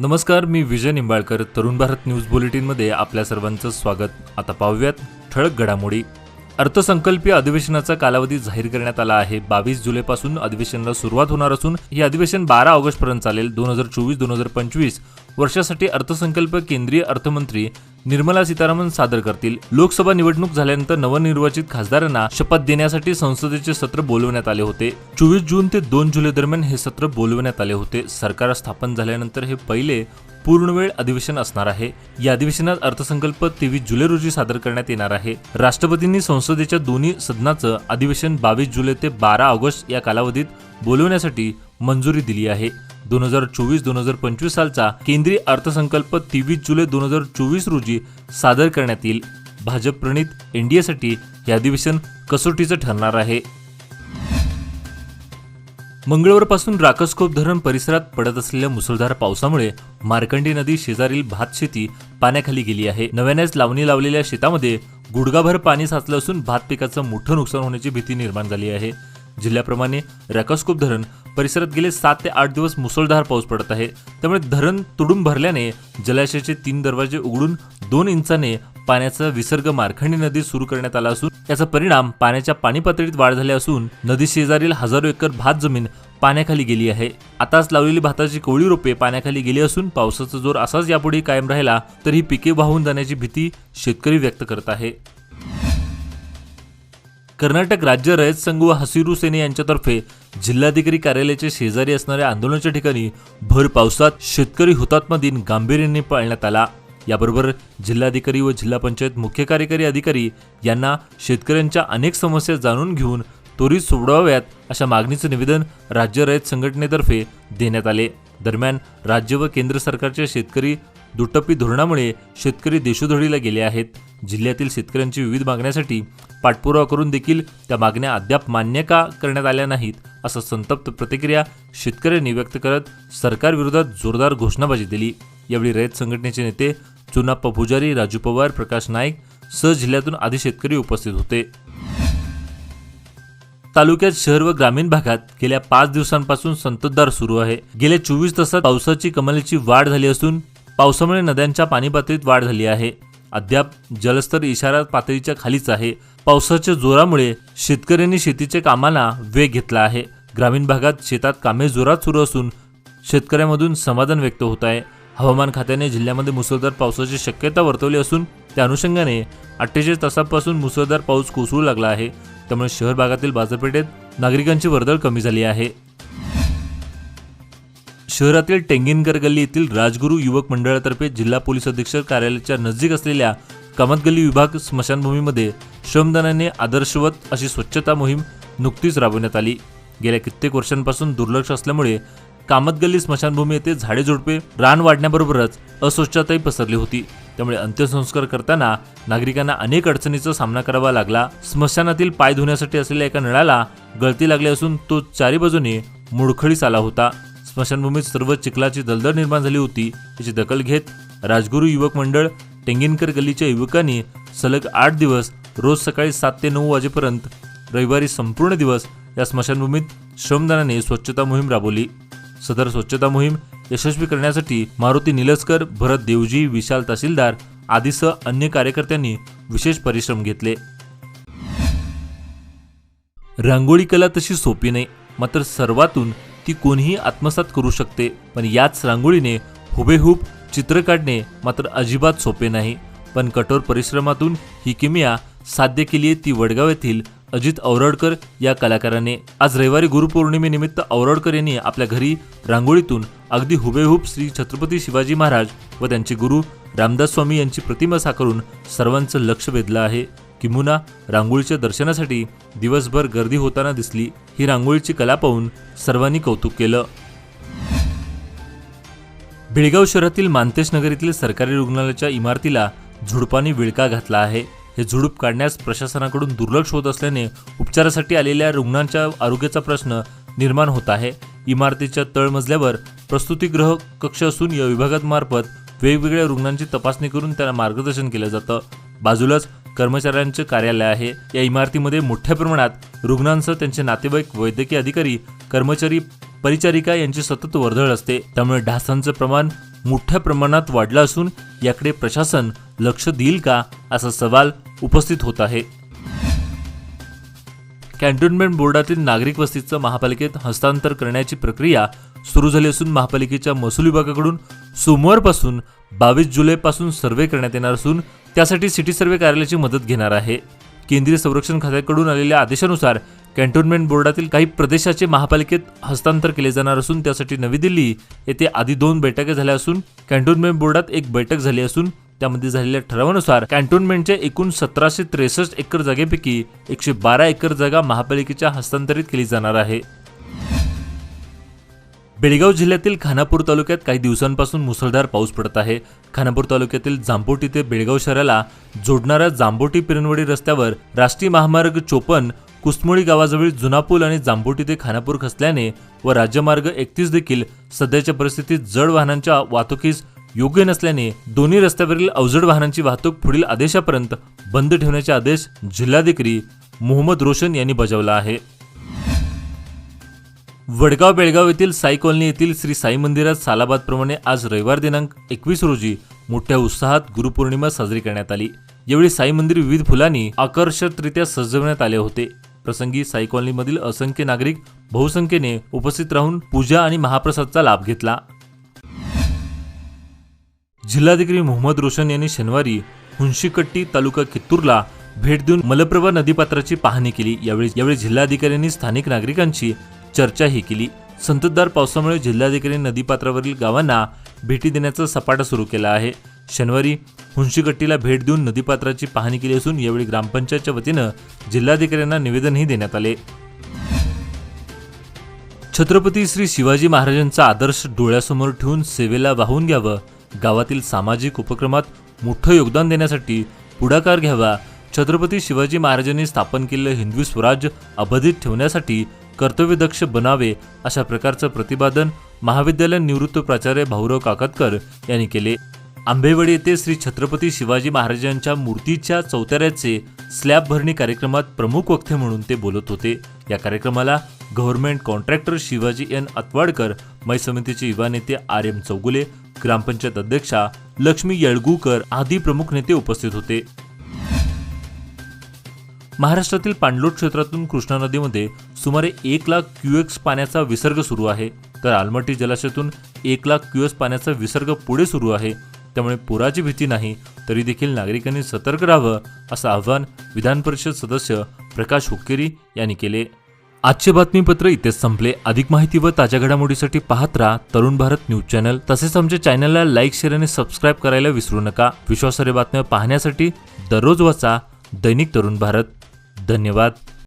नमस्कार, मी विजय निंबाळकर. तरुण भारत न्यूज बुलेटिनमध्ये आपल्या सर्वांचं स्वागत. आता पाहूयात ठळक घडामोडी. अर्थसंकल्पीय अधिवेशनाचा कालावधी जाहीर करण्यात आला आहे. 22 जुलैपासून अधिवेशनाला सुरुवात होणार असून हे अधिवेशन 12 ऑगस्टपर्यंत चालेल. 2024-2025 वर्षासाठी अर्थसंकल्प केंद्रीय अर्थमंत्री निर्मला सीतारामन सादर करतील. लोकसभा निवडणूक झाल्यानंतर नवनिर्वाचित खासदारांना शपथ देण्यासाठी संसदेचे सत्र बोलवण्यात आले होते. 24 जून ते 2 जुलै दरम्यान हे सत्र बोलवण्यात आले होते. सरकार स्थापन झाल्यानंतर हे पहिले पूर्णवेळ अधिवेशन असणार आहे. या अधिवेशनात अर्थसंकल्प 23 जुलै रोजी सादर करण्यात येणार आहे. राष्ट्रपतींनी संसदेच्या दोन्ही सदनाचं अधिवेशन 22 जुलै ते 12 ऑगस्ट या कालावधीत बोलवण्यासाठी मंजुरी दिली आहे. 2024-2025 सालचा केंद्रीय अर्थसंकल्प 23 जुलै 2024 रोजी सादर करण्यात येईल. भाजप प्रणित एनडीएसाठी हे अधिवेशन कसोटीचं ठरणार आहे. मंगळवारपासून राकसखोप धरण परिसरात पडत असलेल्या मुसळधार पावसामुळे मार्कंडी नदी शेजारील भात शेती पाण्याखाली गेली आहे. नव्यानेच लावणी लावलेल्या शेतामध्ये गुडघाभर पाणी साचलं असून भात पिकाचं मोठं नुकसान होण्याची भीती निर्माण झाली आहे. जिल्ह्याप्रमाणे राकसखोप धरण परिसरात गेले 7 ते 8 दिवस मुसळधार पाऊस पडत आहे. त्यामुळे धरण तुडूंब भरल्याने जलाशयाचे 3 दरवाजे उघडून 2 इंचाने पाण्याचा विसर्ग मार्कंडी नदीत सुरू करण्यात आला असून याचा परिणाम पाण्याच्या पाणी पातळीत वाढ झाली असून नदी शेजारील हजारो एकर भात जमीन पाण्याखाली गेली आहे. आताच लावलेली भाताची कोवळी रोपे पाण्याखाली गेली असून पावसाचा जोर असाच यापुढे कायम राहिला तर ही पिके वाहून जाण्याची भीती शेतकरी व्यक्त करत आहे. कर्नाटक राज्य रयत संघ व हसिरू सेने यांच्यातर्फे जिल्हाधिकारी कार्यालयाच्या शेजारी असणाऱ्या आंदोलनाच्या ठिकाणी भर पावसात शेतकरी हुतात्मा दिन गांभीर्याने पाळण्यात आला. याबरोबर जिल्हाधिकारी व जिल्हा पंचायत मुख्य कार्यकारी अधिकारी यांना शेतकऱ्यांच्या अनेक समस्या जाणून घेऊन त्वरित सोडवाव्यात अशा मागणीचे निवेदन राज्य रयत संघटनेतर्फे देण्यात आले. दरम्यान राज्य व केंद्र सरकारच्या शेतकरी दुटप्पी धोरणामुळे शेतकरी देशोधडीला गेले आहेत. जिल्ह्यातील शेतकऱ्यांची विविध मागण्यासाठी पाठपुरावा करून देखील त्या मागण्या अद्याप मान्य का करण्यात आल्या नाहीत असं संतप्त प्रतिक्रिया शेतकऱ्यांनी व्यक्त करत सरकारविरोधात जोरदार घोषणाबाजी दिली. यावेळी रयत संघटनेचे नेते चुनाप्पा पुजारी, राजू पवार, प्रकाश नाईक सह जिल्ह्यातून आधी शेतकरी उपस्थित होते. तालुक्यात शहर व ग्रामीण भागात गेल्या 5 दिवसांपासून संततधार सुरू आहे. गेल्या 24 तासात पावसाची कमालीची वाढ झाली असून पावसामुळे नद्यांच्या पाणी पातळीत वाढ झाली आहे. अद्याप जलस्तर इशारा पातळीच्या खालीच आहे. पावसाच्या जोरामुळे शेतकऱ्यांनी शेतीच्या कामाला वेग घेतला आहे. ग्रामीण भागात शेतात कामे जोरात सुरू असून शेतकऱ्यांमधून समाधान व्यक्त होत आहे. हवामान खात्याने जिल्ह्यामध्ये मुसळधार पावसाची शक्यता वर्तवली असून त्या अनुषंगाने 48 तासांपासून मुसळधार पाऊस कोसळू लागला आहे. त्यामुळे शहर भागातील बाजारपेठेत नागरिकांची वर्दळ कमी झाली आहे. शहरातील टेंगिनकर गल्ली येथील राजगुरू युवक मंडळातर्फे जिल्हा पोलीस अधीक्षक कार्यालयाच्या नजीक असलेल्या कामतगल्ली विभाग स्मशानभूमीमध्ये श्रमदानाने आदर्शवत अशी स्वच्छता मोहीम नुकतीच राबवण्यात आली. गेल्या कित्येक वर्षांपासून दुर्लक्ष असल्यामुळे कामतगल्ली स्मशानभूमी येथे झाडे झुडपे रान वाढण्याबरोबरच अस्वच्छताही पसरली होती. त्यामुळे अंत्यसंस्कार करताना नागरिकांना अनेक अडचणीचा सामना करावा लागला. स्मशानातील पाय धुण्यासाठी असलेल्या एका नळाला गळती लागली असून तो चारी बाजूने मोडखळीस आला होता. स्मशानभूमीत सर्व चिखलाची दलदल निर्माण झाली होती. याची दखल घेत राजगुरू युवक मंडळ टेंगिनकर गल्लीच्या युवकांनी सलग 8 दिवस रोज सकाळी 7 ते 9 वाजेपर्यंत रविवारी संपूर्ण दिवस या स्मशानभूमीत श्रमदानाने स्वच्छता मोहीम राबवली. सदर स्वच्छता मोहीम यशस्वी करण्यासाठी मारुती निलस्कर, भरत देवजी, विशाल तहसीलदार आदीसह अन्य कार्यकर्त्यांनी विशेष परिश्रम घेतले. रांगोळी कला तशी सोपी नाही, मात्र सर्वातून ती कोणीही आत्मसात करू शकते. पण याच रांगोळीने हुबेहूब चित्र काढणे मात्र अजिबात सोपे नाही. पण कठोर परिश्रमातून ही किमया साध्य केली आहे ती वडगाव येथील अजित औरडकर या कलाकाराने. आज रविवारी गुरुपौर्णिमेनिमित्त औरडकर यांनी आपल्या घरी रांगोळीतून अगदी हुबेहूब श्री छत्रपती शिवाजी महाराज व त्यांचे गुरु रामदास स्वामी यांची प्रतिमा साकारून सर्वांचं लक्ष वेधलं आहे. किमुना रांगोळीच्या दर्शनासाठी दिवसभर गर्दी होताना दिसली. ही रांगोळीची कला पाहून सर्वांनी कौतुक केलं. बेळगाव शहरातील मानतेश नगर येथील सरकारी रुग्णालयाच्या इमारतीला झुडपांनी विळखा घातला आहे. हे झुडूप काढण्यास प्रशासनाकडून दुर्लक्ष होत असल्याने उपचारासाठी आलेल्या रुग्णांच्या आरोग्याचा प्रश्न निर्माण होत आहे. इमारतीच्या तळमजल्यावर प्रसूतिगृह कक्ष असून या विभागामार्फत वेगवेगळ्या रुग्णांची तपासणी करून त्यांना मार्गदर्शन केलं जातं. बाजूलाच कर्मचाऱ्यांचे कार्यालय आहे। या इमारतीमध्ये मोठ्या प्रमाणात रुग्णांसह त्यांचे नातेवाईक, वैद्यकीय अधिकारी, कर्मचारी, परिचारिका यांची सतत वर्दळ असते। त्यामुळे डासांचं प्रमाण मोठ्या प्रमाणात वाढलं असून याकडे प्रशासन लक्ष देईल का असा सवाल उपस्थित होत आहे। कॅन्टोन्मेंट बोर्डातील नागरिक वस्तीचं महापालिकेत हस्तांतर करण्याची प्रक्रिया सुरू झाली असून महापालिकेच्या महसूल विभागाकडून सोमवारपासून 22 जुलैपासून सर्व्हे करण्यात येणार असून त्यासाठी सिटी सर्व्हे कार्यालयाची मदत घेणार आहे। केंद्रीय संरक्षण खात्याकडून आलेल्या आदेशानुसार कॅन्टोन्मेंट बोर्डातील काही प्रदेशाचे महापालिकेत हस्तांतर केले जाणार असून त्यासाठी नवी दिल्ली येथे आधी 2 बैठका झाल्या असून कॅन्टोन्मेंट बोर्डात एक बैठक झाली असून त्यामध्ये झालेल्या ठरावानुसार कॅन्टोन्मेंटच्या एकूण 1763 एकर जागेपैकी 112 एकर जागा महापालिकेच्या हस्तांतरित केली जाणार आहे। बेळगाव जिल्ह्यातील खानापूर तालुक्यात काही दिवसांपासून मुसळधार पाऊस पडत आहे। खानापूर तालुक्यातील जांबोटी ते बेळगाव शहराला जोडणाऱ्या जांबोटी पिरनवडी रस्त्यावर राष्ट्रीय महामार्ग 54 कुसमोळी गावाजवळ जुना पूल आणि जांबोटी ते खानापूर खचल्याने व राज्यमार्ग 31 देखील सध्याच्या परिस्थितीत जड वाहनांच्या वाहतुकीस योग्य नसल्याने दोन्ही रस्त्यावरील अवजड वाहनांची वाहतूक पुढील आदेशापर्यंत बंद ठेवण्याचे आदेश जिल्हाधिकारी मोहम्मद रोशन यांनी बजावला आहे। वडगाव बेळगाव येथील साई कॉलनी येथील श्री साई मंदिरात सालाबादप्रमाणे आज रविवार दिनांक 21 रोजी मोठ्या उत्साहात गुरुपौर्णिमा साजरी करण्यात आली। यावेळी साई मंदिर विविध फुलांनी आकर्षकरित्या सजवण्यात आले होते। प्रसंगी साई कॉलनीमधील असंख्य नागरिक बहुसंख्येने उपस्थित राहून पूजा आणि महाप्रसादचा लाभ घेतला। जिल्हाधिकारी मोहम्मद रोशन यांनी शनिवारी हुंशीकट्टी तालुका कित्तूरला भेट देऊन मलप्रभा नदीपात्राची पाहणी केली। यावेळी जिल्हाधिकाऱ्यांनी स्थानिक नागरिकांची चर्चाही केली। संततधार पावसामुळे जिल्हाधिकाऱ्यांनी नदीपात्रावरील गावांना भेटी देण्याचा सपाटा सुरू केला आहे। शनिवारी हुंशीकट्टीला भेट देऊन नदीपात्राची पाहणी केली असून यावेळी ग्रामपंचायतच्या वतीनं जिल्हाधिकाऱ्यांना निवेदनही देण्यात आले। छत्रपती श्री शिवाजी महाराजांचा आदर्श डोळ्यासमोर ठेवून सेवेला वाहून घ्यावं, गावातील सामाजिक उपक्रमात मोठं योगदान देण्यासाठी पुढाकार घ्यावा, छत्रपती शिवाजी महाराजांनी स्थापन केलेलं हिंदवी स्वराज्य अबाधित ठेवण्यासाठी कर्तव्यदक्ष बनावे अशा प्रकारचं प्रतिपादन महाविद्यालय निवृत्त प्राचार्य भाऊराव काकतकर यांनी केले। आंबेवाडी येथे श्री छत्रपती शिवाजी महाराजांच्या मूर्तीच्या चौथऱ्याचे स्लॅब भरणी कार्यक्रमात प्रमुख वक्ते म्हणून ते बोलत होते। या कार्यक्रमाला गव्हर्नमेंट कॉन्ट्रॅक्टर शिवाजी एन अत्वाडकर, मै समितीचे युवा नेते RM चौगुले, ग्रामपंचायत अध्यक्षा लक्ष्मी येळगूकर आदी प्रमुख नेते उपस्थित होते। महाराष्ट्रातील पाणलोट क्षेत्रातून कृष्णा नदीमध्ये सुमारे 1 लाख क्यूएक्स पाण्याचा विसर्ग सुरू आहे, तर आलमट्टी जलाशयातून 1 लाख क्यूएक्स पाण्याचा विसर्ग पुढे सुरू आहे। त्यामुळे पुराची भीती नाही, तरी देखील नागरिकांनी सतर्क राहावं असं आवाहन विधान परिषद सदस्य प्रकाश हुक्केरी यांनी केले। आजचे बातमीपत्र इथेच संपले। अधिक माहिती व ताज्या घडामोडीसाठी पाहत राहा तरुण भारत न्यूज चॅनल। तसेच आमच्या चॅनलला लाईक, शेअर आणि सबस्क्राईब करायला विसरू नका। विश्वासार्ह बातम्या पाहण्यासाठी दररोज वाचा दैनिक तरुण भारत। धन्यवाद।